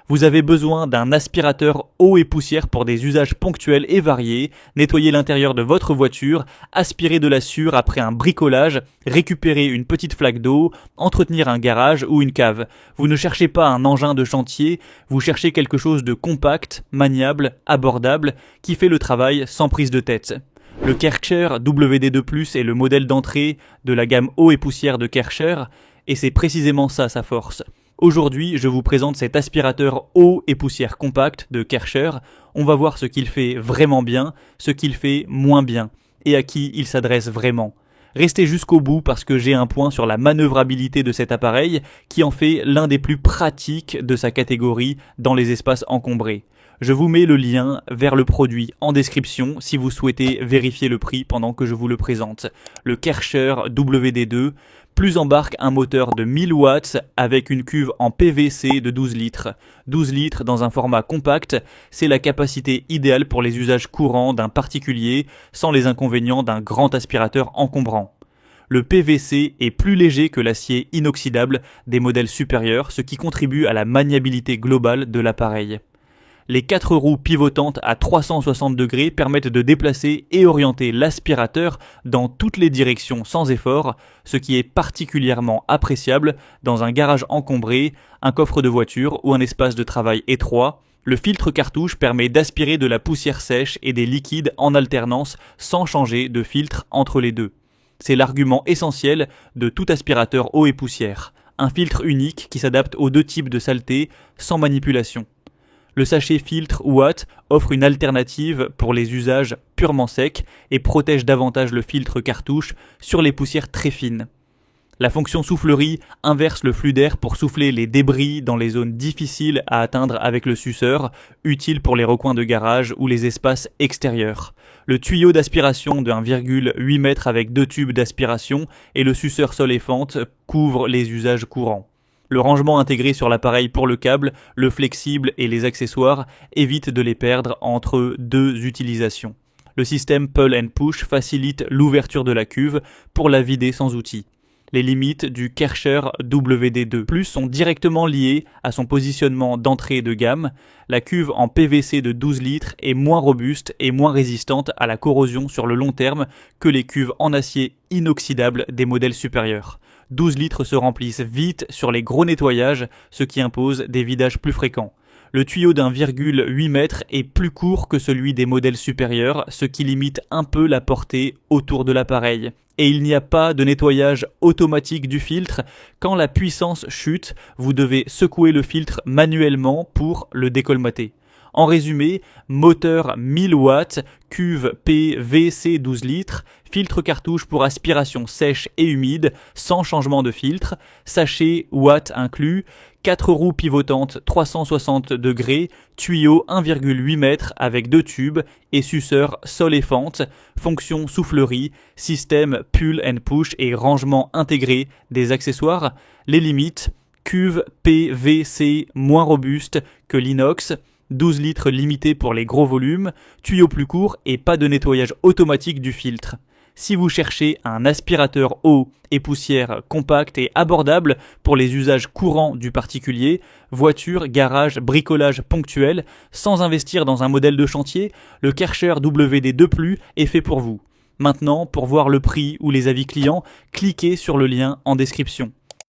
Vous avez besoin d'un aspirateur eau et poussière pour des usages ponctuels et variés, nettoyer l'intérieur de votre voiture, aspirer de la sueur après un bricolage, récupérer une petite flaque d'eau, entretenir un garage ou une cave. Vous ne cherchez pas un engin de chantier, vous cherchez quelque chose de compact, maniable, abordable, qui fait le travail sans prise de tête. Le Kärcher WD2+, est le modèle d'entrée de la gamme eau et poussière de Kärcher, et c'est précisément ça sa force. Aujourd'hui, je vous présente cet aspirateur eau et poussière compact de Kärcher. On va voir ce qu'il fait vraiment bien, ce qu'il fait moins bien, et à qui il s'adresse vraiment. Restez jusqu'au bout parce que j'ai un point sur la manœuvrabilité de cet appareil qui en fait l'un des plus pratiques de sa catégorie dans les espaces encombrés. Je vous mets le lien vers le produit en description si vous souhaitez vérifier le prix pendant que je vous le présente. Le Kärcher WD2 embarque un moteur de 1000 watts avec une cuve en PVC de 12 litres. 12 litres dans un format compact, c'est la capacité idéale pour les usages courants d'un particulier sans les inconvénients d'un grand aspirateur encombrant. Le PVC est plus léger que l'acier inoxydable des modèles supérieurs, ce qui contribue à la maniabilité globale de l'appareil. Les 4 roues pivotantes à 360 degrés permettent de déplacer et orienter l'aspirateur dans toutes les directions sans effort, ce qui est particulièrement appréciable dans un garage encombré, un coffre de voiture ou un espace de travail étroit. Le filtre cartouche permet d'aspirer de la poussière sèche et des liquides en alternance sans changer de filtre entre les deux. C'est l'argument essentiel de tout aspirateur eau et poussière. Un filtre unique qui s'adapte aux deux types de saleté sans manipulation. Le sachet filtre Watt offre une alternative pour les usages purement secs et protège davantage le filtre cartouche sur les poussières très fines. La fonction soufflerie inverse le flux d'air pour souffler les débris dans les zones difficiles à atteindre avec le suceur, utile pour les recoins de garage ou les espaces extérieurs. Le tuyau d'aspiration de 1,8 m avec 2 tubes d'aspiration et le suceur sol et fente couvrent les usages courants. Le rangement intégré sur l'appareil pour le câble, le flexible et les accessoires évite de les perdre entre deux utilisations. Le système pull and push facilite l'ouverture de la cuve pour la vider sans outil. Les limites du Kärcher WD2+ sont directement liées à son positionnement d'entrée de gamme. La cuve en PVC de 12 litres est moins robuste et moins résistante à la corrosion sur le long terme que les cuves en acier inoxydable des modèles supérieurs. 12 litres se remplissent vite sur les gros nettoyages, ce qui impose des vidages plus fréquents. Le tuyau d'1,8 m est plus court que celui des modèles supérieurs, ce qui limite un peu la portée autour de l'appareil. Et il n'y a pas de nettoyage automatique du filtre. Quand la puissance chute, vous devez secouer le filtre manuellement pour le décolmater. En résumé, moteur 1000 watts, cuve PVC 12 litres, filtre cartouche pour aspiration sèche et humide, sans changement de filtre, sachet Watt inclus, 4 roues pivotantes 360 degrés, tuyau 1,8 m avec 2 tubes et suceur sol et fente, fonction soufflerie, système pull and push et rangement intégré des accessoires. Les limites, cuve PVC moins robuste que l'inox, 12 litres limité pour les gros volumes, tuyau plus court et pas de nettoyage automatique du filtre. Si vous cherchez un aspirateur eau et poussière compact et abordable pour les usages courants du particulier, voiture, garage, bricolage ponctuel, sans investir dans un modèle de chantier, le Kärcher WD2+ est fait pour vous. Maintenant, pour voir le prix ou les avis clients, cliquez sur le lien en description.